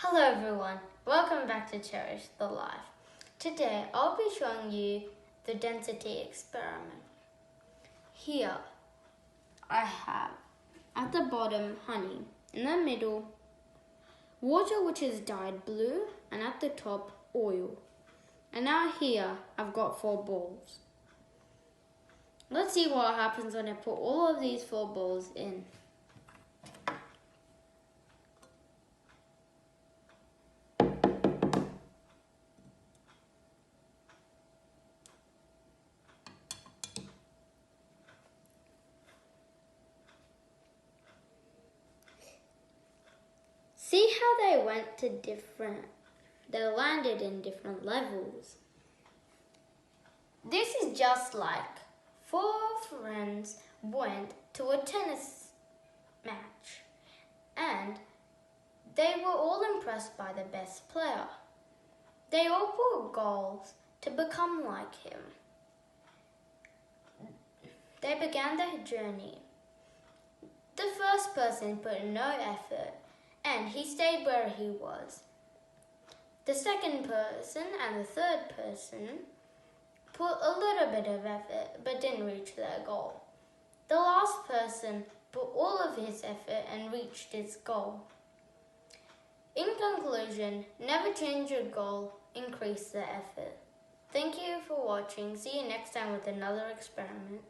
Hello everyone, welcome back to Cherish the Life. Today I'll be showing you the density experiment. Here I have at the bottom honey, in the middle water which is dyed blue, and at the top oil. And now here I've got 4 balls. Let's see what happens when I put all of these 4 balls in. See how they landed in different levels. This is just like 4 friends went to a tennis match and they were all impressed by the best player. They all put goals to become like him. They began their journey. The first person put no effort and he stayed where he was. The second person and the third person put a little bit of effort but didn't reach their goal. The last person put all of his effort and reached his goal. In conclusion, never change your goal, increase the effort. Thank you for watching. See you next time with another experiment.